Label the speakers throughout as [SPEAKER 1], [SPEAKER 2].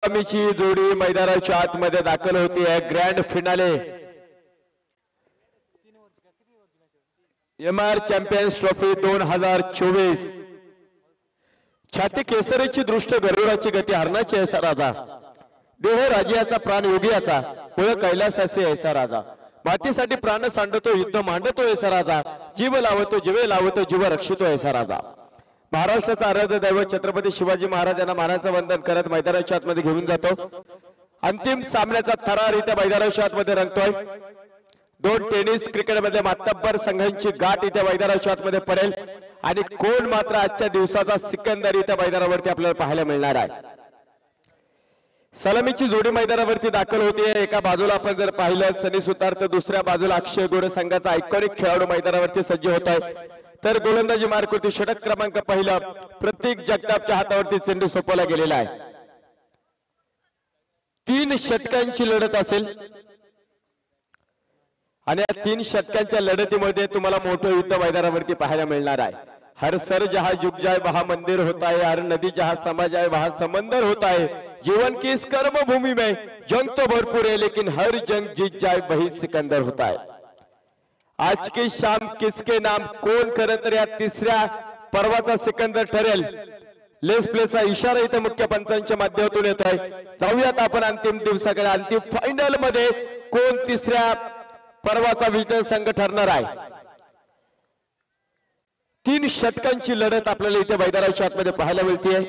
[SPEAKER 1] ची जोडी मैदानाच्या आतमध्ये दाखल होती आहे। Grand finale MR champions trophy 2024। छाती केसरीची दृष्ट गरुडाची गती हरणाची ऐसा राजा, देह राजियाचा प्राण योगियाचा, ओळख कैलासाचे ऐसा राजा। मातीसाठी प्राण सांडतो, युद्ध मांडतो ऐसा राजा, जीव लावतो जीवे लावतो, जीव रक्षितो ऐसा राजा। महाराष्ट्राचा आराध्य दैवत छत्रपती शिवाजी महाराजांना मानाचं वंदन करत मैदानाच्या आतमध्ये घेऊन जातो। अंतिम सामन्याचा थरार इथे मैदानाच्या आतमध्ये रंगतोय। दोन टेनिस क्रिकेट मध्ये मातब्बर संघांची गाठ इथे मैदानाच्या आतमध्ये पडेल आणि कोण मात्र आजच्या दिवसाचा सिकंदर इथे मैदानावरती आपल्याला पाहायला मिळणार आहे। सलामीची जोडी मैदानावरती दाखल होते। एका बाजूला आपण जर पाहिलं सनी सुतार, तर दुसऱ्या बाजूला अक्षय गोरे संघाचा आयकॉनिक खेळाडू मैदानावरती सज्ज होत आहे। तर गोलंदाजी मार्कवरती षटक क्रमांक पहिला प्रतीक जगतापच्या हातावरती चेंडू सोपवला गेलेला आहे। 3 षटकांची लढत असेल आणि या 3 षटकांच्या लढतीमध्ये तुम्हाला मोठं युद्ध मैदानावरती पाहायला मिळणार आहे। हर सर जहां झुक जाए वहां मंदिर होता है, हर नदी जहां समा जाए वहां समंदर होता है। जीवन की इस कर्म भूमि में जंग तो भरपूर है, लेकिन हर जंग जीत जाए वही सिकंदर होता है। आज की शाम किसके नाम, कोण खरं तर या तिसऱ्या पर्वाचा सिकंदर ठरेल। लेस प्लेचा इशारा इथे मुख्य पंचांच्या माध्यमातून येत आहे। जाऊयात आपण अंतिम दिवसाकडे। अंतिम फायनल मध्ये कोण तिसऱ्या पर्वाचा विजय संघ ठरणार आहे। 3 षटकांची लढत आपल्याला इथे मैदानाच्या आतमध्ये पाहायला मिळते।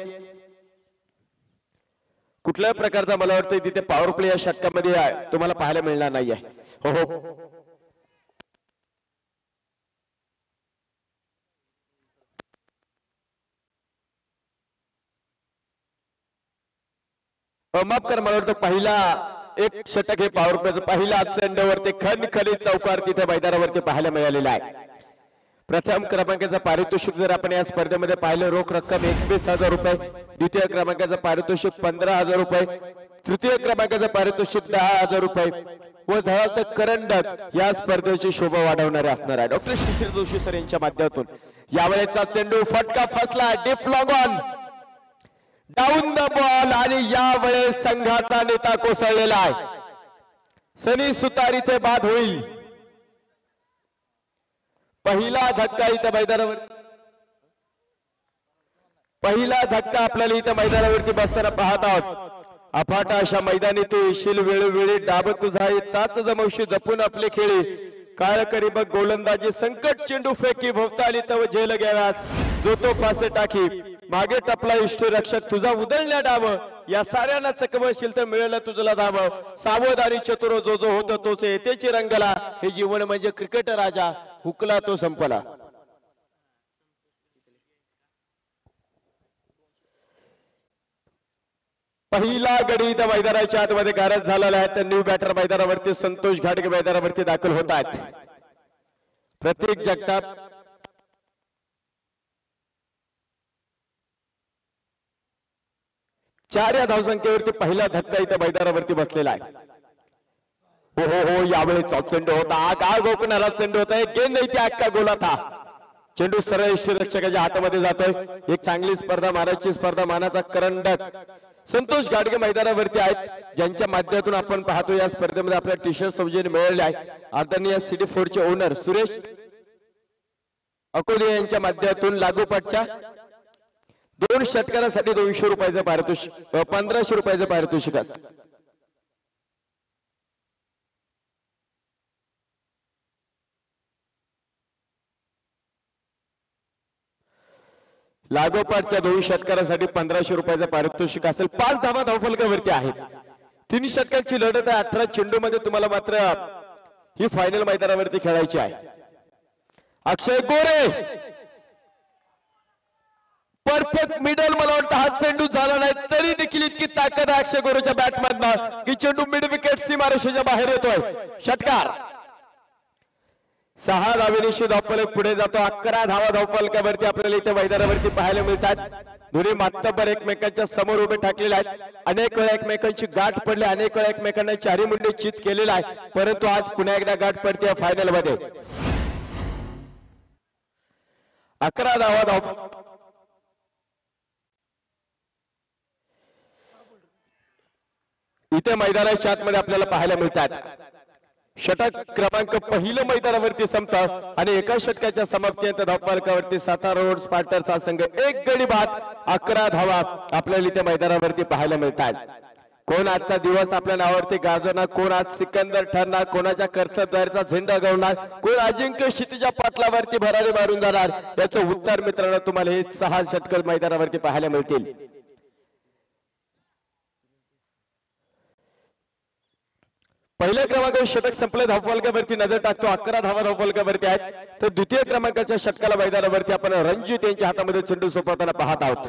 [SPEAKER 1] कुठल्याही प्रकारचा मला वाटतं तिथे पॉवर प्ले या षटकामध्ये तुम्हाला पाहायला मिळणार नाहीये। हो हो, माफ कर, मला वाटतं पहिला एक षटक हे पॉवर प्लेचं पहिला चेंडूवरती खणखणीत चौकार तिथे मैदानावरती पाहायला मिळालेला आहे। प्रथम क्रमांकाचं पारितोषिक जर आपण या स्पर्धेमध्ये पाहिलं, रोख रक्कम 21,000 रुपये, द्वितीय क्रमांकाचं पारितोषिक 15,000 रुपये, तृतीय क्रमांकाचं पारितोषिक 10,000 रुपये व धडाल करंडक या स्पर्धेची शोभा वाढवणारे असणार आहे। डॉक्टर शिशिर जोशी सर यांच्या माध्यमातून यावेळेचा चेंडू फटका फसला, deep long on, down the ball आणि यावेळेस संघाचा नेता कोसळलेला आहे। सनी सुतार इथे बाद होईल। पहिला धक्का इथे मैदानावर, पहिला धक्का आपल्याला इथे मैदानावरती बसताना पाहत आहोत। अफाट अशा मैदानी तू येशील वेळोवेळी, डाब तुझा ताच जमवशी जपून आपले खेळी, काळ करी बघ गोलंदाजी, संकट चेंडू फेकी भोवताली तव झेल घ्याव्यास, जो तो पासे टाकी, मागे टपला इष्ट रक्षक तुझा उधळल्या डाव, या साऱ्यांना चकवशील तर मिळेल तुझला धाव, सावध आणि चतुर जो जो होत तोच येतेची रंगला, हे जीवन म्हणजे क्रिकेट राजा, हुकला तो संपला। पहिला गडी तर मैदानाच्या आतमध्ये गारज झालेला आहे। तर न्यू बॅटर मैदानावरती संतोष घाटगे मैदानावरती दाखल होत आहेत। प्रतीक जगताप, चार या धावसंख्येवरती पहिला धक्का इथं मैदानावरती बसलेला आहे। हो हो हो, यावेळेस चेंडू होता, आग गोकणारा चेंडू होता, गेंद इथे अक्का गोला था, चेंडू सरळ यष्टीरक्षकाच्या हातामध्ये जातोय। एक चांगली स्पर्धा मानाची स्पर्धा मानाचा करंडक संतोष घाटगे मैदानावरती आहेत, ज्यांच्या माध्यमातून आपण पाहतो या स्पर्धेमध्ये आपल्या टी शर्ट सौजन्य मिळाले आहे। आदरणीय सिटी फोरचे ओनर सुरेश अकोले यांच्या माध्यमातून लागोपाठच्या 2 षटकांसाठी 200 रुपयाचं पारितोषिक, 1500 रुपयाचं पारितोषिक असतं। लागोपाठच्या 2 षटकांसाठी 1500 रुपयाचं पारितोषिक असेल। 5 धावा धावफलकावरती आहेत। 3 षटकांची लढत आहे। 18 चेंडू मध्ये तुम्हाला मात्र ही फायनल मैदानावरती खेळायची आहे। अक्षय गोरे परफेक्ट मिडल, मला वाटतं हा चेंडू झाला नाही तरी देखील इतकी ताकद आहे अक्षय गोरेच्या बॅटमधनं की चेंडू मिड विकेट सीमारेषेच्या बाहेर येतोय। षटकार 6 धावेनिशी धावफलक पुढे जातो। 11 धावा धावफलकावरती आपल्याला इथे मैदानावरती पाहायला मिळतात। दोन्ही मातब्बर एकमेकांच्या समोर उभे ठाकलेले आहेत। अनेक वेळा एकमेकांची गाठ पडली, अनेक वेळा एकमेकांना चारी मुंडे चित केलेला आहे, परंतु आज पुन्हा एकदा गाठ पडते फायनल मध्ये। 11 धावा धाव इथे मैदानाच्या आतमध्ये आपल्याला पाहायला मिळतात. षटक क्रमांक पहिलं मैदानावरती संपतं आणि एका षटकाच्या समाप्तीनंतर धावफलकावरती सातारा रोड स्पार्टर्सचा संघ एक गडी बाद 11 धावा आपल्याला इथे मैदानावरती पाहायला मिळतात. कोण आजचा दिवस आपल्या नावावरती गाजवणार, कोण आज सिकंदर ठरणार, कोणाच्या कर्तव्याचा झेंडा गावणार, कोण अजिंक्य क्षितिजा पाटलावरती भरारी मारून जाणार, याचं उत्तर मित्रांनो तुम्हाला हे 6 षटक मैदानावरती पाहायला मिळतील. पहिल्या क्रमांकावर षटक संपलं, धावफलकावरती नजर टाकतो. 11 धावा धावफलकावरती आहेत. तर द्वितीय क्रमांकाच्या षटकाला मैदानावरती आपण रणजित यांच्या हातामध्ये चेंडू सोपवताना पाहत आहोत.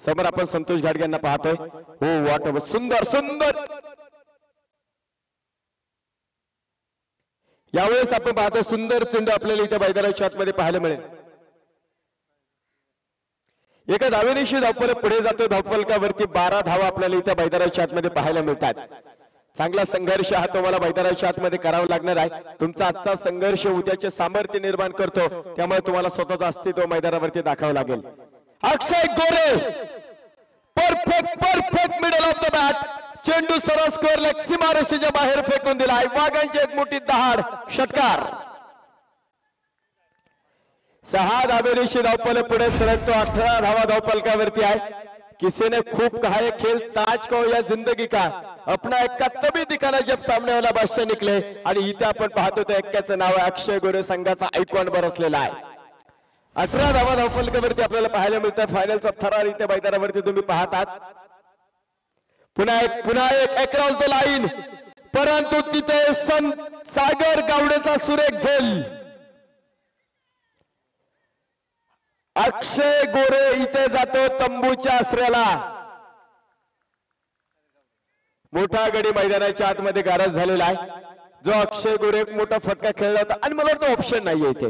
[SPEAKER 1] समोर आपण संतोष घाटगे यांना पाहतोय. हो वाट सुंदर सुंदर. यावेळेस आपण पाहतो सुंदर चेंडू आपल्याला इथे मैदानाच्या आतमध्ये पाहायला मिळेल. एका धावेनिशी धावफल पुढे जातो. धावफलकावरती 12 धावा आपल्याला इथे मैदानाच्या आतमध्ये पाहायला मिळतात. चांगला संघर्ष हा तुम्हाला मैदानाच्या आतमध्ये करावा लागणार आहे. तुमचा आजचा संघर्ष उद्याचे सामर्थ्य निर्माण करतो, त्यामुळे तुम्हाला स्वतःचं अस्तित्व मैदानावरती दाखवावं लागेल. Akshay Gore perfect middle of the bat. चेंडू सरळ स्क्वेअर लेग सीमारेषेच्या बाहेर फेकून दिलाय. वाघांची एक मोठी दहाड. षटकार. 6 धावेनिशी धावफल पुढे सरकतो. 18 धावा धावफलकावरती आहे. किसी ने खूब कहा है खेल ताज को या जिंदगी का, अपना एक्का तभी दिखाना जब सामने वाला बादशाह निकले. आणि इथे आपण पाहतो त्या एक्क्याचं नाव आहे अक्षय गोरे, संघाचा आयकॉन बरसलेला आहे. 18 धावा धावफलकावरती आपल्याला पाहायला मिळतात. फायनलचा थरार इथे मैदानावरती तुम्ही पाहतात. पुन्हा एक अक्रॉस द लाईन, परंतु तिथे सागर गावडेचा सुरेख झेल. अक्षय गोरे इथे जातो तंबूच्या आश्रयाला. मोठा गडी मैदानाच्या आतमध्ये गारज झालेला आहे. जो अक्षय गोरे एक मोठा फटका खेळला होता आणि मला वाटतं ऑप्शन नाहीये इथे.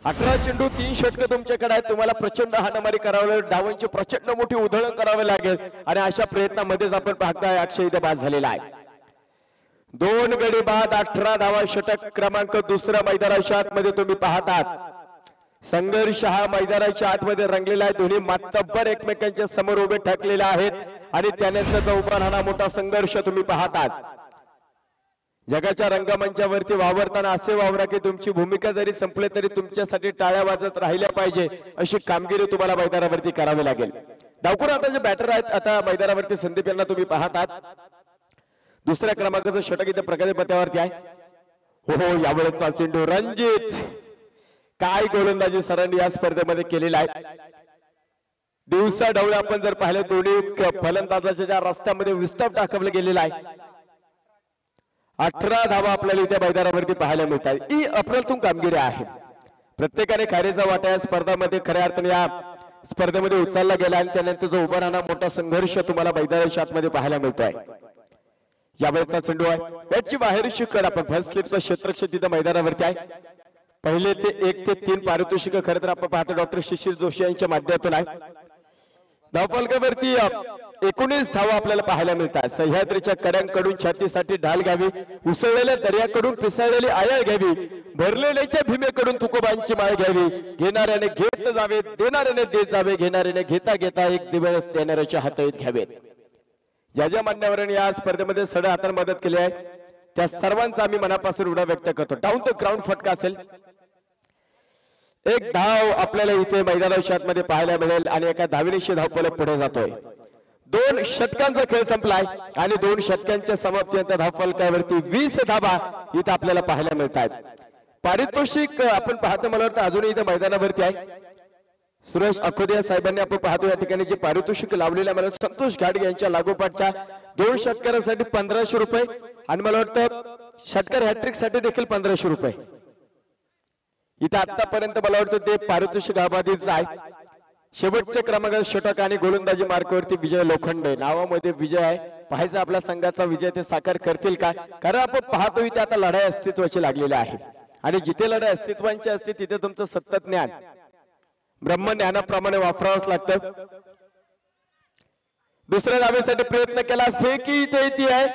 [SPEAKER 1] 18 चेंडू 3 षटक तुमच्याकडे आहेत. तुम्हाला प्रचंड हाणामारी करावी लागेल, धावांची प्रचंड मोठी उधळण करावी लागेल आणि अशा प्रयत्नामध्येच आपण पाहताय अक्षय इथे बाद झालेला आहे. 2 गडी बाद 18 धावा. षटक क्रमांक दुसऱ्या मैदानाच्या आतमध्ये तुम्ही पाहतात. संघर्ष हा मैदानाच्या आतमध्ये रंगलेला आहे. दोन्ही मातब्बर एकमेकांच्या समोर उभे ठाकलेले आहेत आणि त्यानंतरचा उभा राहणारा मोठा संघर्ष तुम्ही पाहतात. जगाच्या रंगमंचावरती वावरताना असे वावरा की तुमची भूमिका जरी संपली तरी तुमच्यासाठी टाळ्या वाजत राहिल्या पाहिजे, अशी कामगिरी तुम्हाला मैदानावरती करावी लागेल. डावखुर आता जे बॅटर आहेत आता मैदानावरती संदीप यांना तुम्ही पाहतात. दुसऱ्या क्रमांकाचं षटक इथे प्रगती पथावरती आहे. हो यावेळेचा चेंडू रणजित. काय गोलंदाजी सरांनी या स्पर्धेमध्ये केलेला आहे. दिवसा डावळे आपण जर पाहिले दोन्ही फलंदाजाच्या ज्या रस्त्यामध्ये विस्तार दाखवला गेलेला आहे. 18 धावा आपल्याला इथे मैदानावरती पाहायला मिळतात. ही अप्रतिम कामगिरी आहे. प्रत्येकाने खारीचा वाटा या स्पर्धामध्ये खऱ्या अर्थाने या स्पर्धेमध्ये उचलला गेला आणि त्यानंतर जो उभा राहणारा मोठा संघर्ष तुम्हाला मैदानाच्या आतमध्ये पाहायला मिळतोय. यावेळेचा चेंडू आहे. बॅटची बाहेरची कड आपण फर्स्ट स्लिपचं क्षेत्ररक्षण तिथे मैदानावरती आहे. पहिले ते 1 ते 3 पारितोषिक खरं तर आपण पाहतो डॉक्टर शिशिर जोशी यांच्या माध्यमातून आहे. धावफलकावरती 19 धावा आपल्याला पाहायला मिळतात. सह्याद्रीच्या कड्यांकडून छातीसाठी ढाल घ्यावी, उसळलेल्या दर्याकडून पिसळलेली आयल घ्यावी, भरलेल्याच्या भीमेकडून तुकोबांची माळ घ्यावी. घेणाऱ्याने घेत जावे, देणाऱ्याने देत जावे, घेणाऱ्याने घेता घेता एक दिवस देणाऱ्याच्या हातात घ्यावेत. ज्या ज्या मान्यवरांनी या स्पर्धेमध्ये सड हाताने मदत केली आहे त्या सर्वांचा आम्ही मनापासून ऋण व्यक्त करतो. डाऊन द ग्राउंड फटका असेल. एक धाव आपल्याला इथे मैदानाच्या आतमध्ये पाहायला मिळेल आणि एका धावेनिशी धावफलक पुढे जातोय. 2 षटकांचा खेळ संपलाय आणि 2 षटकांच्या समाप्तीनंतर धावफलकावरती 20 धावा इथे आपल्याला पाहायला मिळतात. पारितोषिक आपण पाहतो मला वाटतं अजूनही इथे मैदानावरती आहे. सुरेश अखोदिया साहेबांनी आपण पाहतो या ठिकाणी जे पारितोषिक लावलेलं मला संतोष घाटगे यांच्या लागोपाठच्या 2 षटकारांसाठी 1500 रुपये आणि मला वाटतं षटकार हॅट्रिक साठी देखील 1500 रुपये. इथे आतापर्यंत मला वाटतं ते पारितोषिक अबाधित आहे. शेवटच्या क्रमांकात षटक आणि गोलंदाजी मार्कावरती विजय लोखंडे नावामध्ये विजय आहे. पाहायचं आपल्या संघाचा विजय ते साकार करतील का, कारण आपण पाहतो इथे आता लढाई अस्तित्वाची लागलेली आहे आणि जिथे लढाई अस्तित्वाची असते तिथे तुमचं सतत ज्ञान ब्रह्मज्ञानाप्रमाणे वापरावंच लागतं. दुसऱ्या धावेसाठी प्रयत्न केला, फेकी इथे येते आहे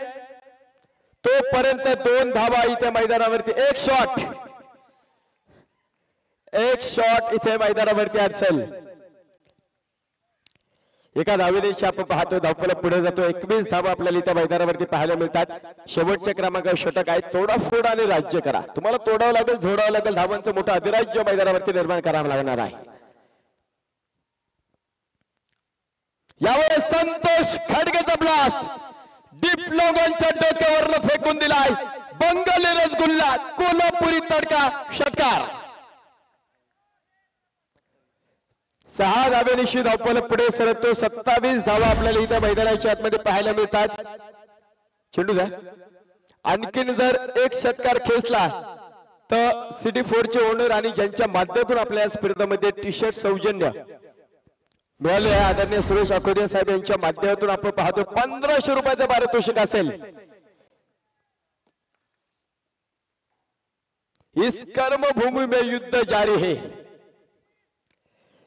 [SPEAKER 1] तोपर्यंत 2 धावा इथे मैदानावरती. एक शॉट इथे मैदानावरती असेल. एका धावेने आपण पाहतो धावपळ पुढे जातो 21 धावा आपल्याला इथं मैदानावरती पाहायला मिळतात शेवटच्या क्रमांकावर षटक आहे तोडाफोड आणि राज्य करा तुम्हाला तोडावं लागेल झोडावं लागेल धावांचं मोठं अधिराज्य मैदानावरती निर्माण करावं लागणार आहे यावेळेस संतोष खडगेचा ब्लास्ट डीप लोगांच्या डोक्यावरनं फेकून दिलाय बंगाली रसगुल्ला कोल्हापुरी तडका षटकार 6 धावेनिशी धावपळ पुढे सरकतो 27 धावा आपल्याला इथं मैदानाच्या आतमध्ये पाहायला मिळतात चेंडू द्या आणखीन जर एक षटकार खेचला तर सिटी 4 चे ओनर आणि ज्यांच्या माध्यमातून आपल्या स्पर्धेमध्ये टी शर्ट सौजन्य मिळाले आहे आदरणीय सुरेश अखोदे साहेब यांच्या माध्यमातून आपण पाहतो 1500 रुपयाचा पारितोषिक असेल इस कर्मभूमी में युद्ध जारी है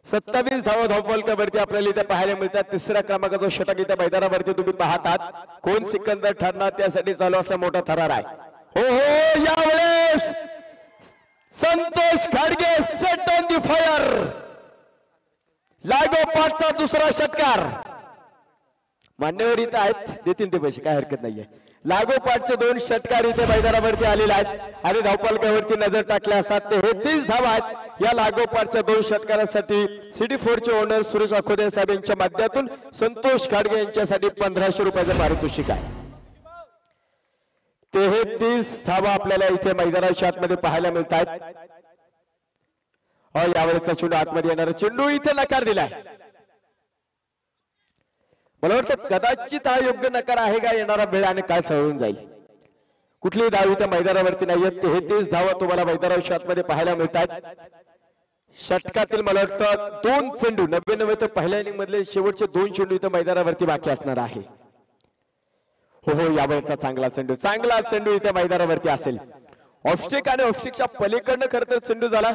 [SPEAKER 1] 27 धावा धावपलकावरती आपल्याला इथे पाहायला मिळतात तिसऱ्या क्रमांकाचा षटक इथे मैदानावरती तुम्ही पाहतात कोण सिकंदर ठरणार त्यासाठी चालू असला मोठा थरार आहे हो यावेळेस Santosh Khadge set on the fire लागोपाठचा दुसरा षटकार मान्यवर इथं आहेत देतील ते पैसे काय हरकत नाहीये लागोपाठचे 2 षटकार इथे मैदानावरती आलेले आहेत आणि धावपलकावरती नजर टाकल्या असतात ते 30 धावा आहेत या लागोपाठच्या 2 षटकारासाठी सिटी 4 चे ओनर सुरेश अखोदे साहेब यांच्या माध्यमातून संतोष खाडगे यांच्यासाठी 1500 रुपयाचं पारितोषिक आहे 33 धावा आपल्याला इथे मैदानाच्या आतमध्ये पाहायला मिळतात यावेळेचा चेंडू आतमध्ये येणारा चेंडू इथे नकार दिलाय मला वाटतं कदाचित हा योग्य नकार आहे का येणारा वेळ आणि काय सळून जाईल कुठलीही धाव इथे मैदानावरती नाहीये 33 धावा तुम्हाला मैदानाच्या आतमध्ये पाहायला मिळतात षटकातील मला वाटतं 2 चेंडू 99 तर पहिल्या इनिंग मधले शेवटचे 2 चेंडू इथे मैदानावरती बाकी असणार आहे हो यावेळेचा चांगला चेंडू इथे मैदानावरती असेल ऑफस्टिक आणि ऑफस्टिकच्या पलीकडनं खरं तर चेंडू झाला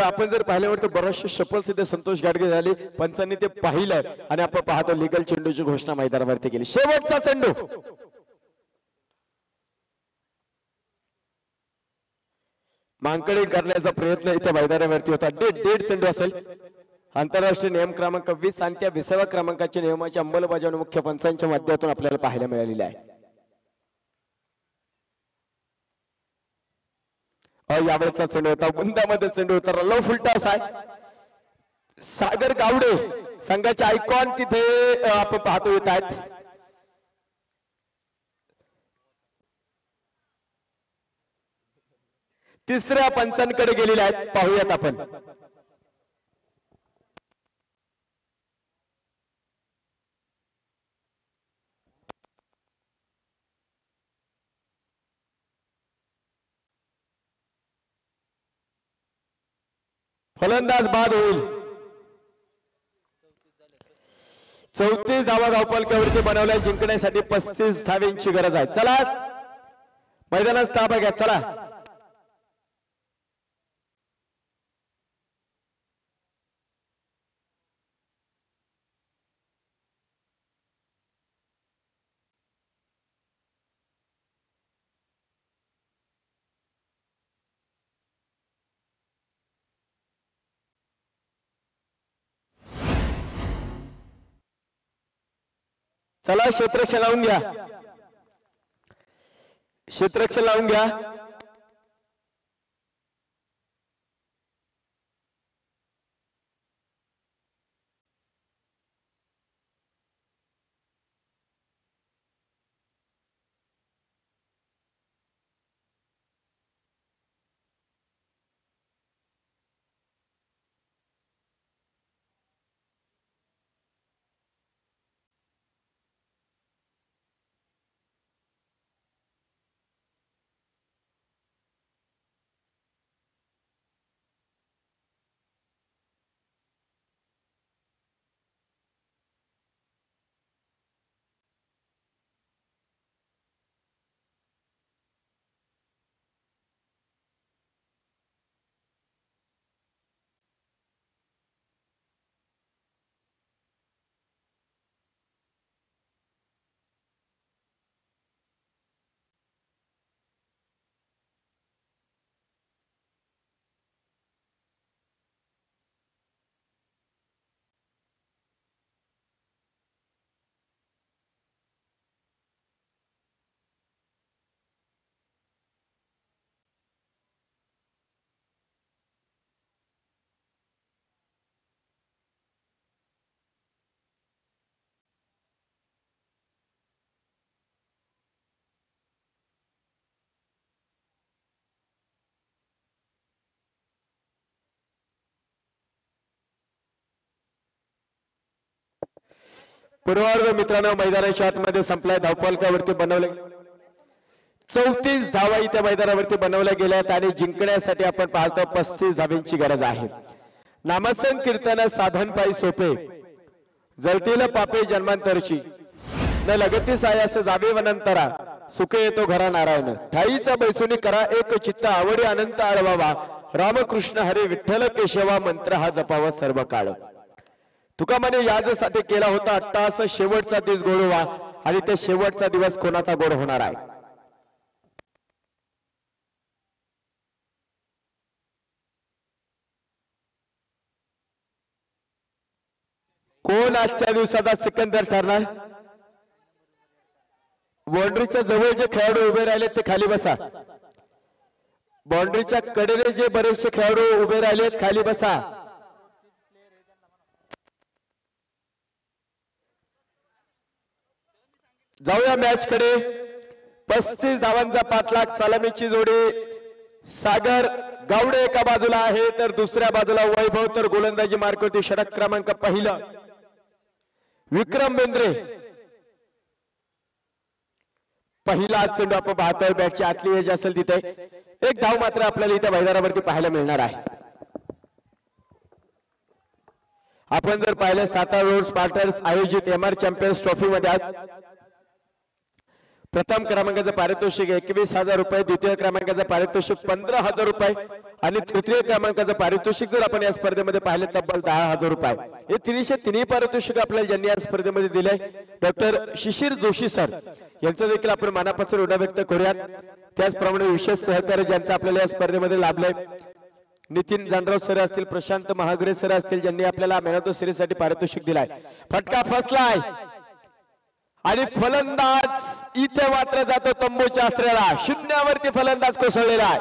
[SPEAKER 1] आपण जर पाहिल्यावर तर बरेचसे शपल सिद्ध संतोष गाडगे झाले पंचांनी ते पाहिलं आणि आपण पाहतो लिगल चेंडूची घोषणा मैदानावरती केली शेवटचा चेंडू मांकडी करण्याचा प्रयत्न इथे मैदानावरती होता डेड चेंडू असेल आंतरराष्ट्रीय नियम क्रमांक 20 आणि त्या 20व्या क्रमांकाच्या नियमाची अंमलबजावणी मुख्य पंचांच्या माध्यमातून आपल्याला पाहायला मिळालेली आहे यावेळेचा चेंडू होता गुंदामध्ये चेंडू होता लो फुलटॉस आहे सागर गावडे संघाचे आयकॉन तिथे आपण पाहतो येत आहेत तिसऱ्या पंचांकडे गेलेले आहेत पाहूयात आपण फलंदाज बाद होईल 34 धावा धावपलकावरती बनवल्या जिंकण्यासाठी 35 धावांची गरज आहे चला मैदानात ताबा घ्या चला चला क्षेत्ररक्षण लावून घ्या क्षेत्ररक्षण लावून घ्या पूर्वार्ध मित्रांनो मैदानाच्या आतमध्ये संपलाय. धावपालकावरती बनवले 34 धावा इथे मैदानावरती बनवल्या गेल्यात आणि जिंकण्यासाठी आपण पाहतो 35 धावांची गरज आहे. नामसन कीर्तन साधन पायी सोपे जळतील पापे जन्मांतरची न लगतीस आयास जावे वनंतरा सुखे येतो घरा नारायण ठाईचा बैसुनी करा एक चित्त आवडी अनंत आळवावा रामकृष्ण हरे विठ्ठल केशवा मंत्र हा जपावा सर्व काळ. तुका म्हणे याजसाठी केला होता अट्टास शेवटचा दिवस गोडवा आणि ते शेवटचा दिवस कोणाचा गोड होणार आहे. कोण आजच्या दिवसाचा सिकंदर ठरणार. बाउंड्रीच्या जवळ जे खेळाडू उभे राहिले ते खाली बसा. बाउंड्रीच्या कडेने जे बरेचसे खेळाडू उभे राहिलेत खाली बसा. जाऊया मॅच कडे. 35 धावांचा पाठलाग. सलामीची जोडी सागर गावडे एका बाजूला आहे तर दुसऱ्या बाजूला वैभव तर गोलंदाजी मार्कवरती षटक क्रमांक पहिला विक्रम बेंद्रे. पहिला चेंडू आपण पाहतोय. बॅटची आतली एज असेल तिथे एक धाव मात्र आपल्याला इथे मैदानावरती पाहायला मिळणार आहे. आपण जर पाहिलं सातारा रोड स्पार्टन्स आयोजित एमआर चॅम्पियन्स ट्रॉफी मध्ये प्रथम क्रमांकाचं पारितोषिक 21,000 रुपये, द्वितीय क्रमांकाचं पारितोषिक 15,000 रुपये आणि तृतीय क्रमांकाचं पारितोषिक जर आपण या स्पर्धेमध्ये पाहिलं तब्बल 10,000 रुपये. हे तिन्ही पारितोषिक आपल्याला ज्यांनी या स्पर्धेमध्ये दिले डॉक्टर शिशिर जोशी सर यांचं देखील आपण मनापासून ऋण व्यक्त करूयात. त्याचप्रमाणे विशेष सहकार्य ज्यांचं आपल्याला या स्पर्धेमध्ये लाभलंय नितीन जानराव सर असतील, प्रशांत महागरे सर असतील ज्यांनी आपल्याला मॅन ऑफ द सिरीज साठी पारितोषिक दिलाय. फटका फसलाय आणि फलंदाज इथे मात्र जातो तंबूच्या अस्त्राला. शून्यावरती फलंदाज कोसळलेला आहे.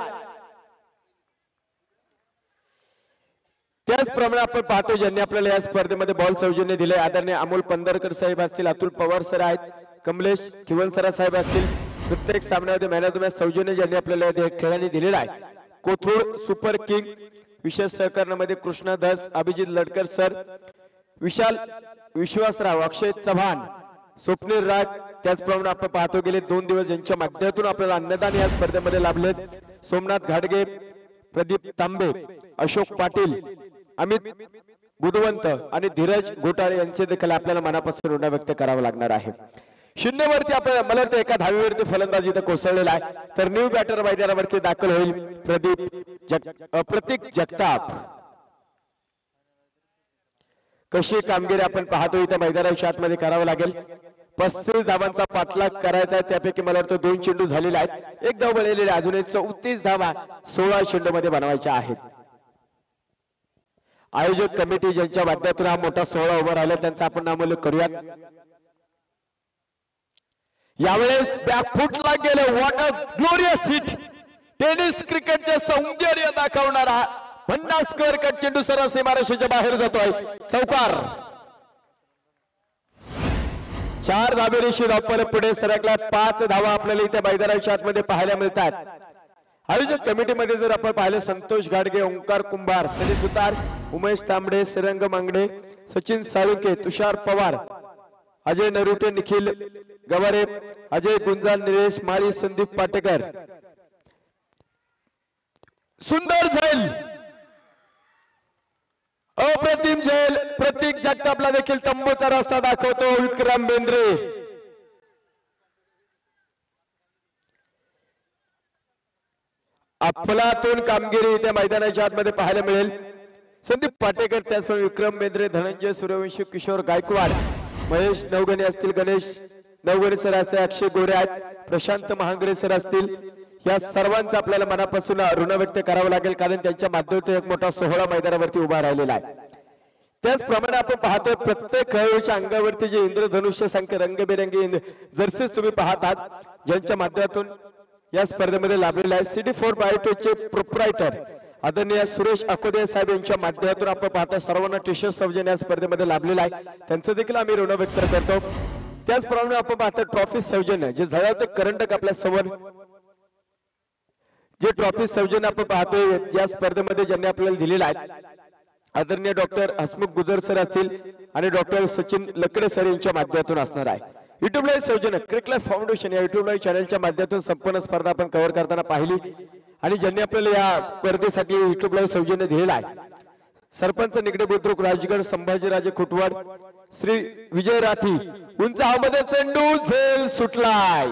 [SPEAKER 1] त्याचप्रमाणे आपण पाहतो ज्यांनी आपल्याला या स्पर्धेमध्ये बॉल सौजन्य दिले आदरणीय अमोल पंधरकर साहेब असतील, अतुल पवार सर आहेत, कमलेश किवनसरा साहेब असतील. प्रत्येक सामन्यामध्ये मॅन ऑफ द मॅच सौजन्य ज्यांनी आपल्याला खेळाने दिलेला आहे. कोथरूड सुपर किंग विशेष सहकार्यामध्ये कृष्णा धस, अभिजित लडकर सर, विशाल विश्वासराव, अक्षय चव्हाण, स्वप्नील राग. त्याचप्रमाणे आपण पाहतो गेले 2 दिवस ज्यांच्या माध्यमातून आपल्याला अन्नदान या स्पर्धेमध्ये लाभले सोमनाथ घाडगे, प्रदीप तांबे, अशोक पाटील, अमित बुधवंत आणि धीरज घोटाळे यांचे देखील आपल्याला मनापासून ऋण व्यक्त करावं लागणार आहे. शून्यवरती आपण मला वाटतं एका धावीवरती फलंदाज इथं कोसळलेला आहे तर न्यू बॅटर मैदानावरती दाखल होईल प्रतीक जगताप. कशी कामगिरी आपण पाहतो इथं मैदानाच्या आतमध्ये करावं लागेल. 35 धावांचा पाठलाग करायचा आहे त्यापैकी मला वाटतं 2 चेंडू झालेले आहेत. एक धाव बनलेले अजून 34 धावा 16 चेंडू मध्ये बनवायच्या आहेत. आयोजक कमिटी ज्यांच्या माध्यमातून हा मोठा सोहळा उभा राहिला त्यांचा आपण नामोल्लेख करूयात. यावेळेस बॅकफुटला गेले. What a glorious hit. Tennis क्रिकेटचे सौंदर्य दाखवणारा 50 स्क्वेअर कट चेंडू सरासरी महाराष्ट्राच्या बाहेर जातोय. चौकार. 4 धाबेरेषी धावपल पुढे सरकला. 5 धावा आपल्याला इथे मैदानाच्या आतमध्ये पाहायला मिळतात. आयोजक कमिटीमध्ये जर आपण पाहिलं संतोष गाडगे, ओंकार कुंभार, सनी सुतार, उमेश तांबडे, श्रीरंग मांगडे, सचिन साळुंके, तुषार पवार, अजय नरुटे, निखिल गवारे, अजय गुंजाल, निलेश माळी, संदीप पाटेकर. सुंदर झेल, अप्रतिम झेल. प्रतीक जगतापला देखील तंबूचा रस्ता दाखवतो विक्रम बेंद्रे. अफलातून कामगिरी इथे मैदानाच्या आतमध्ये पाहायला मिळेल. संदीप पाटेकर, त्याचप्रमाणे विक्रम बेंद्रे, धनंजय सूर्यवंशी, किशोर गायकवाड, महेश नवगणे असतील, गणेश नवगणे सर असतील, अक्षय गोरे आहेत, प्रशांत महांगरे सर असतील. या सर्वांचं आपल्याला मनापासून ऋण व्यक्त करावं लागेल कारण त्यांच्या माध्यमातून एक मोठा सोहळा मैदानावरती उभा राहिलेला आहे. त्याचप्रमाणे आपण पाहतोय प्रत्येक खेळाडूच्या अंगावरती जे इंद्रधनुष्य संख्य रंगबेरंगी जर्सीज तुम्ही पाहतात ज्यांच्या माध्यमातून या स्पर्धेमध्ये लाभलेला आहे. CD4 बायोटेकचे प्रोप्रायटर आदरणीय सुरेश अकोदे साहेब यांच्या माध्यमातून आपण पाहता सर्वांना टी-शर्ट सौजन्य या स्पर्धेमध्ये लाभलेला आहे. त्यांचं देखील आम्ही ऋण व्यक्त करतो. त्याचप्रमाणे आपण पाहतो ट्रॉफी सौजन्य जे झळावते करंडक आपल्या समोर जे ट्रॉफी सौजन्य आपण पाहतोय या स्पर्धेमध्ये ज्यांनी आपल्याला दिलेला आहे आदरणीय डॉक्टर हसमुख गुजर सर असतील आणि डॉक्टर सचिन लकडे सर यांच्या माध्यमातून असणार आहे। युट्यूब लाईव्ह सौजन्य क्रिकेट लाईव्ह फाउंडेशन या युट्यूब लाईव्ह चॅनलच्या माध्यमातून संपूर्ण स्पर्धा आपण कव्हर करताना पाहिली आणि ज्यांनी आपल्याला या स्पर्धेसाठी युट्यूब लाईव्ह सौजन्य दिलेला आहे सरपंच निगडे बुद्रुक राजगड संभाजीराजे खुटवाड श्री विजय राठी उंचामध्ये चेंडू झेल सुटलाय।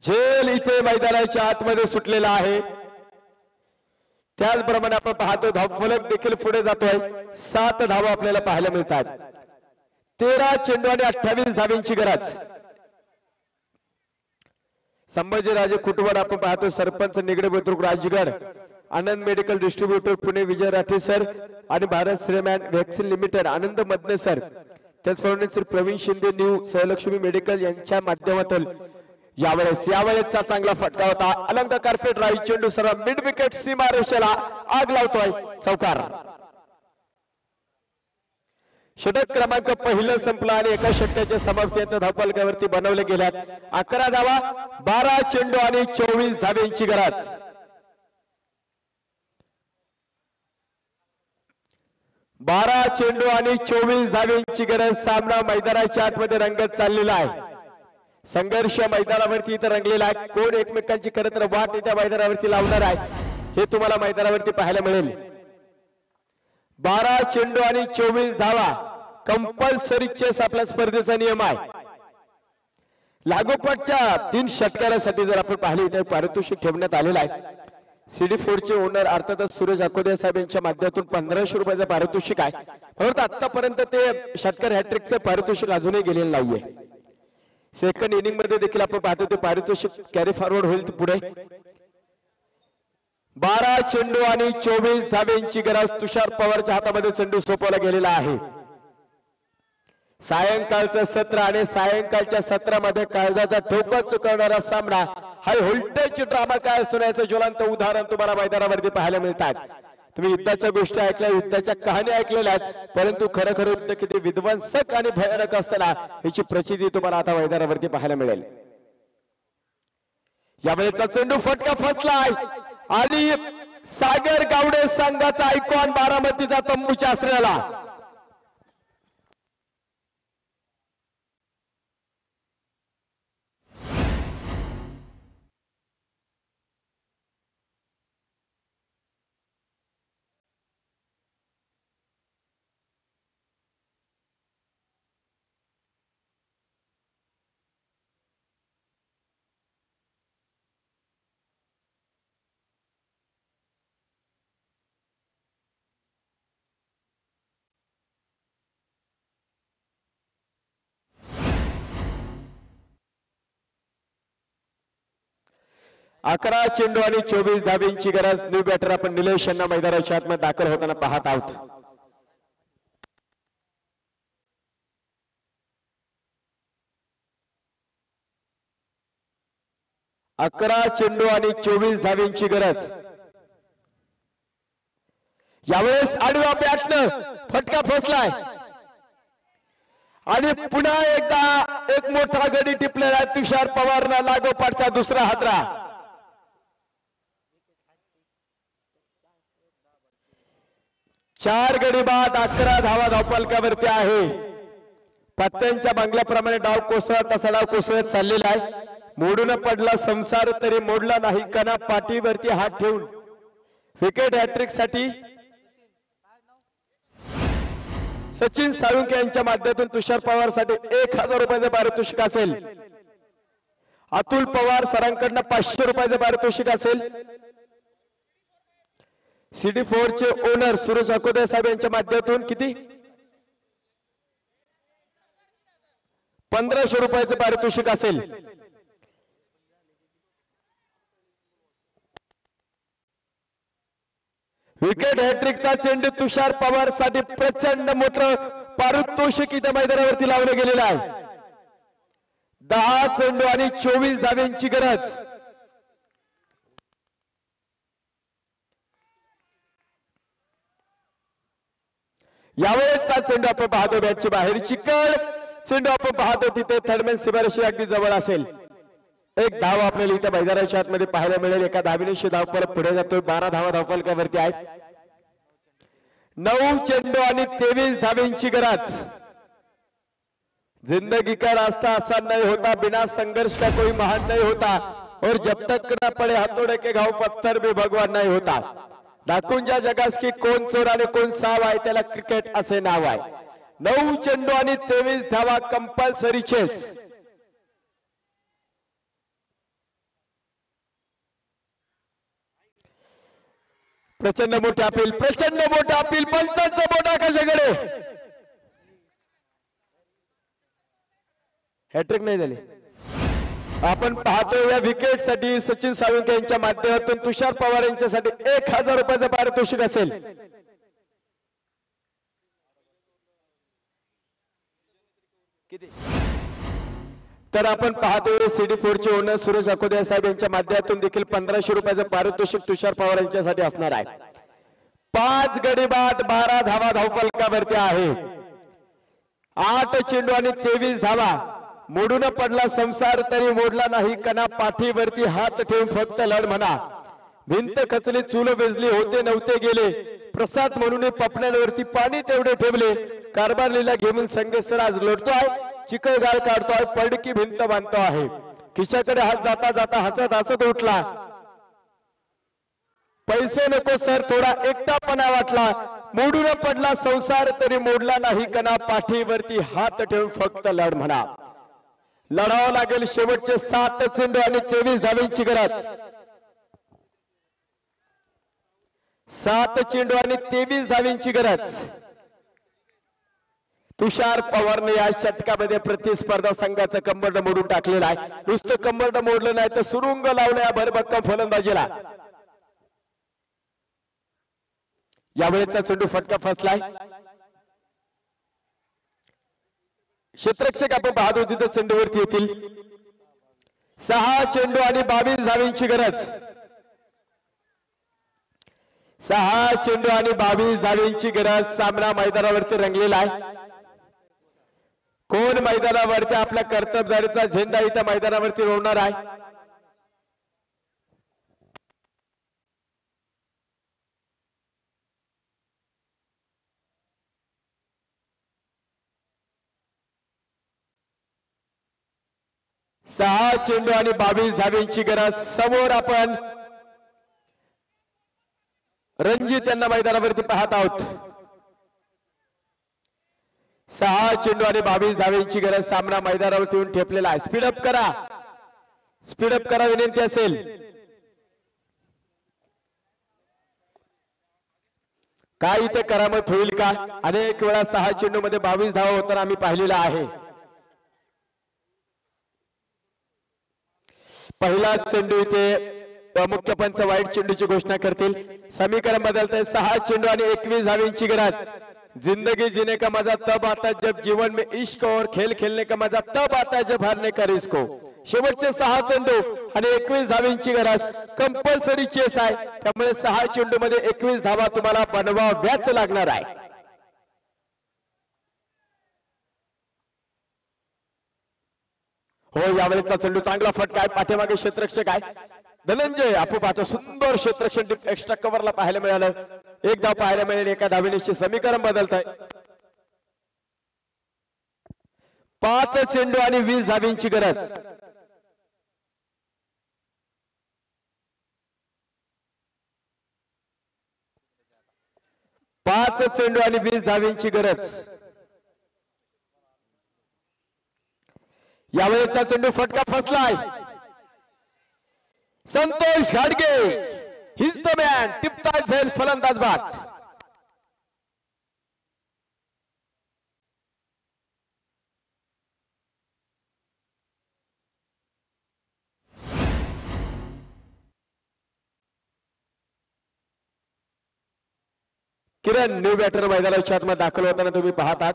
[SPEAKER 1] झेल इथे मैदानाच्या आतमध्ये सुटलेला आहे। त्याचप्रमाणे आपण पाहतो धावफलक देखील पुढे जातोय 7 धावा आपल्याला पाहायला मिळतात। 13 चेंडू आणि 28 धावांची गरज। संभाजीराजे खुटवाड आपण पाहतो सरपंच निगडे बुद्रुक राजगड आनंद मेडिकल डिस्ट्रीब्युटर पुणे विजय राठी सर आणि भारत श्रीमॅन व्हॅक्सिन लिमिटेड आनंद मदने सर त्याचप्रमाणे श्री प्रवीण शिंदे न्यू सहलक्ष्मी मेडिकल यांच्या माध्यमातून यावेळेसचा चांगला फटका होता। अलंग द कार्पेट राईट चेंडू सर्व मिड विकेट सीमा रेषेला आग लावतोय चौकार। षटक क्रमांक पहिलं संपला आणि एका षटकाच्या समाप्तीत धावफलकावरती बनवले गेल्यात 11 धावा 12 चेंडू आणि 24 धावांची गरज। बारा चेंडू आणि 24 धावांची गरज। सामना मैदानाच्या आतमध्ये रंगत चाललेला आहे। संघर्ष मैदानावरती इथं रंगलेला आहे। कोण एकमेकांची खरं तर वाट इथं मैदानावरती लावणार आहे हे तुम्हाला मैदानावरती पाहायला मिळेल। 12 चेंडू आणि 24 धावा कंपल्सरी चेस आपल्या स्पर्धेचा नियम आहे। लागोपाठच्या 3 षटकारासाठी जर आपण पाहिले तर पारितोषिक ठेवण्यात आलेला आहे। CD4 चे ओनर अर्थातच सुरेश अकोदे साहेब यांच्या माध्यमातून 1500 रुपयाचं पारितोषिक आहे। परंतु आतापर्यंत ते षटकार हॅट्रिकचं पारितोषिक अजूनही गेलेलं नाहीये। सेकंड इनिंग मध्ये देखील आपण पाहतो ते पारितोषिक कॅरी फॉरवर्ड होईल पुढे। 12 चेंडू आणि 24 धावांची गरज। तुषार पवारच्या हातामध्ये चेंडू सोपवला गेलेला आहे। सायंकाळचं सत्र आणि सायंकाळच्या सत्रामध्ये काळजाचा ठोका चुकवणारा सामना हा व्होल्टेज ड्रामा काय असण्याचं ज्वलंत उदाहरण तुम्हाला मैदानावरती पाहायला मिळतात। तुम्ही युद्धाच्या गोष्टी ऐकल्या युद्धाच्या कहाणी ऐकलेल्या आहेत परंतु खरं युद्ध किती विध्वंसक आणि भयानक असताना याची प्रचिती तुम्हाला आता मैदानावरती पाहायला मिळेल। यावेळेचा चेंडू फटका फसलाय आणि सागर गावडे संघाचा आयकॉन बारामतीचा तंबूच्या आश्रयाला। अकरा चेंडू आणि 24 धावांची गरज। न्यू बॅटर आपण निलेश यांना मैदानाच्या आतमध्ये दाखल होताना पाहत आहोत। अकरा चेंडू आणि 24 धावांची गरज। यावेळेस आडव्या बॅटनं फटका फसलाय आणि पुन्हा एकदा एक मोठा गडी टिपलेला तुषार पवारला लागोपाठचा दुसरा हादरा। 4 गडी बाद 11 धावा धावफलकावरती आहे। पत्त्यांच्या बांगल्याप्रमाणे डाव कोसळत तसा डाव कोसळत चाललेला आहे। मोडून पडला संसार तरी मोडला नाही कणा पाठीवरती हात ठेवून विकेट हॅट्रिक साठी सचिन साळुंके यांच्या माध्यमातून तुषार पवार साठी 1000 रुपयाचं पारितोषिक असेल। अतुल पवार सरांकडनं 500 रुपयाचं पारितोषिक असेल। CD4 चे ओनर सुरेश अकोदे साहेब यांच्या माध्यमातून किती 1500 रुपयाचं पारितोषिक असेल। विकेट हॅट्रिकचा चेंडू तुषार पवार साठी प्रचंड मोठं पारितोषिक इथे मैदानावरती लावलं गेलेलं आहे। 10 चेंडू आणि 24 धावांची गरज। यावेळेसचा चेंडू आपण पाहतो बॅटची बाहेरची कड चेंडू आपण पाहतो तिथे थर्डमॅन सीमारेषे अगदी जवळ असेल। एक धाव आपल्याला इथे मैदानाच्या आतमध्ये पाहायला मिळेल. एका धावेनिशी धाव परत पुढे जातोय. 12 धावा धावफलकावरती आहेत. 9 चेंडू आणि 23 धावेंची गरज. जिंदगी का रास्ता आसान नहीं होता, बिना संघर्ष का कोई महान नहीं होता, और जब तक न पड़े हाथोड़े के घाव पत्थर भी भगवान नहीं होता. दाखवून ज्या जगास की कोण चोर आणि कोण साव आहे त्याला क्रिकेट असे नाव आहे. 9 चेंडू आणि 23 धावा कंपल्सरी चेस. प्रचंड मोठे अपील, प्रचंड मोठे अपील, पंचांचा मोठा कशाकडे. हॅट्रिक नाही झाली. आपण पाहतोय या विकेट साठी सचिन साळुंखे यांच्या माध्यमातून तुषार पवार यांच्यासाठी 1000 रुपयाचं पारितोषिक असेल. किती तर आपण पाहतोय CD4 चे ओनर सुरेश अकोदे साहेब यांच्या माध्यमातून देखील 1500 रुपयाचं पारितोषिक तुषार पवार यांच्यासाठी असणार आहे. 5 गडी बाद 12 धावा धावफलकावरती आहे. 8 चेंडू आणि 23 धावा. मोडून पडला संसार तरी मोडला नाही कणा, पाठीवरती हात ठेवून फक्त लढ म्हणा. भिंत खचली चूल वेजली होते नव्हते गेले, प्रसाद म्हणून पपण्यांवरती पाणी तेवढे ठेवले. कारभारलीला घेऊन संगेसर आज लढतोय, चिकळ गाळ काढतोय, पडकी भिंत बांधतो आहे. खिशाकडे हात जाता जाता हसत हसत उठला. पैसे नको सर थोडा एकटापणा वाटला. मोडून पडला संसार तरी मोडला नाही कणा, पाठीवरती हात ठेवून फक्त लढ म्हणा. लढावं लागेल शेवटचे 7 चेंडू आणि 23 धावेंची गरज. 7 चेंडू आणि 23 धावेंची गरज. तुषार पवारने या षटकामध्ये प्रतिस्पर्धा संघाचं कंबरड मोडून टाकलेलं आहे. नुसतं कंबरड मोडलं नाही तर सुरुंग लावलं या भरभक्कम फलंदाजीला. यावेळेचा चेंडू फटका फसलाय. क्षेत्ररक्षक आपण पाहतो तिथं चेंडूवरती येतील. 6 चेंडू आणि 22 धावेंची गरज. 6 चेंडू आणि 22 धावेंची गरज. सामना मैदानावरती रंगलेला आहे. कोण मैदानावरती आपल्या कर्तबगारीचा झेंडा इथं मैदानावरती रोवणार आहे. सहा चेंडू आणि 22 धावेंची गरज. समोर आपण रणजित यांना मैदानावरती पाहत आहोत. 6 चेंडू आणि 22 धावेंची गरज. सामना मैदानावरती येऊन ठेपलेला आहे. स्पीडअप करा, स्पीडअप करा विनंती असेल. काय इथे करामत होईल का. अनेक वेळा 6 चेंडू मध्ये 22 धावा होताना आम्ही पाहिलेला आहे. पहिला चेंडू इथे मुख्य पंच वाईट चेंडूची घोषणा करतील. समीकरण बदलते. 6 चेंडू आणि 21 धावेंची गरज. जिंदगी जीने का मजा तब आता जब जीवन में इश्क और खेल खेलने का मजा तब आता है जब हारने का रिस्क हो. शेवटचे 6 चेंडू आणि 21 धावेंची गरज. कंपल्सरी चेस आहे, त्यामुळे 6 चेंडू मध्ये 21 धावा तुम्हाला बनवाव्याच लागणार आहे. हो, यावेळेचा चेंडू चांगला फटका आहे. पाठीमागे क्षेत्ररक्षक आहे धनंजय. आपण पाहतो सुंदर क्षेत्ररक्षण एक्स्ट्रा कव्हरला पाहायला मिळालं. एक धाव पाहायला मिळेल. एका धावेनिशी समीकरण बदलत आहे. 5 चेंडू आणि 20 धावेंची गरज. 5 चेंडू आणि 20 धावेंची गरज. यावेळेचा चेंडू फटका फसलाय. संतोष घाडगे हिज द मॅन. टिपता झेल फलंदाज बाद. किरण न्यू बॅटर मैदानाच्या आतमध्ये दाखल होताना तुम्ही पाहतात.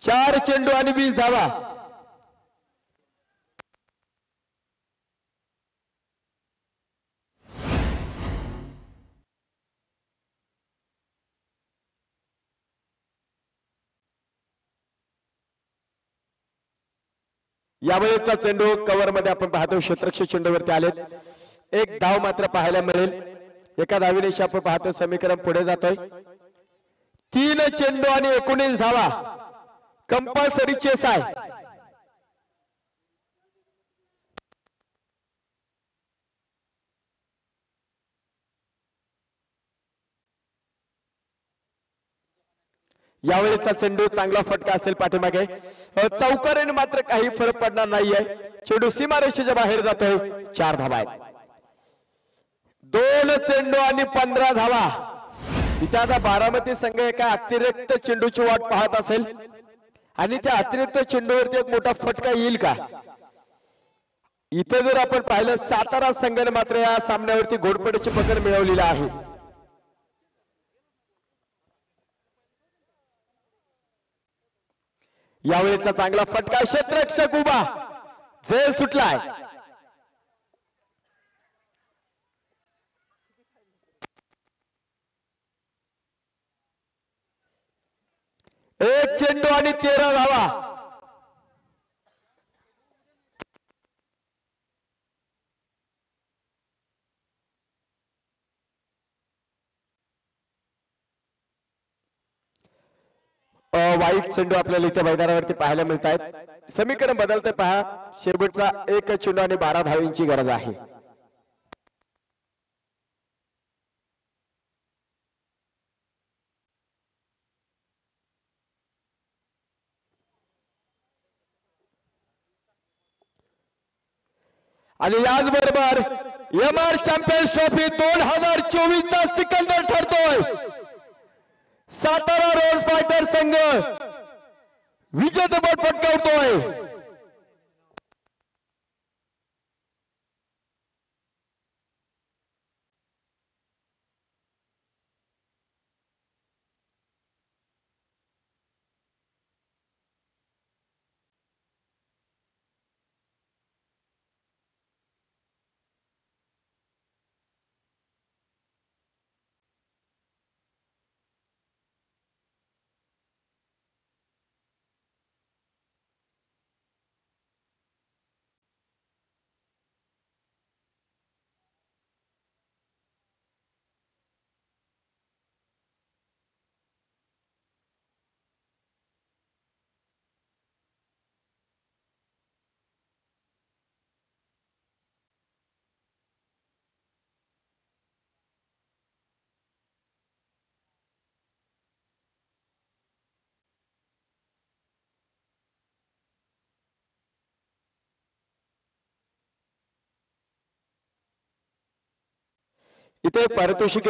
[SPEAKER 1] 4 चेंडू आणि 20 धावा. यावेळेचा चेंडू कव्हर मध्ये आपण पाहतो क्षेत्ररक्षक चेंडूवरती आलेत एक धाव मात्र पाहायला मिळेल एका धावीने आपण पाहतो समीकरण पुढे जातोय 3 चेंडू आणि 19 धावा कंपल्सरी चेस आहे यावेळेचा चेंडू चांगला फटका असेल पाठीमागे चौकारीने मात्र काही फरक पडणार नाहीये चेंडू सीमारेषेच्या बाहेर जातोय 4 धावा आहेत 2 चेंडू आणि 15 धावा इथे आता बारामती संघ एका अतिरिक्त चेंडूची वाट पाहत असेल आणि त्या अतिरिक्त चेंडूवरती एक मोठा फटका येईल का इथे जर आपण पाहिलं सातारा संघाने मात्र या सामन्यावरती घोडपडीची पकड मिळवलेली आहे यावेळेचा चांगला फटका क्षेत्ररक्षक उभा झेल सुटलाय एक चेंडू आणि 13 धावा वाईट चेंडू आपल्याला इथे मैदानावरती पाहायला मिळत आहेत समीकरण बदलते पहा शेवटचा एक चेंडू आणि 12 धावांची गरज आहे आणि याचबरोबर एमआर चॅम्पियन्स ट्रॉफी 2024 चा सिकंदर ठरतोय सातारा रोज फायटर संघ विजेतेपद पटकावतोय इथे पारितोषिक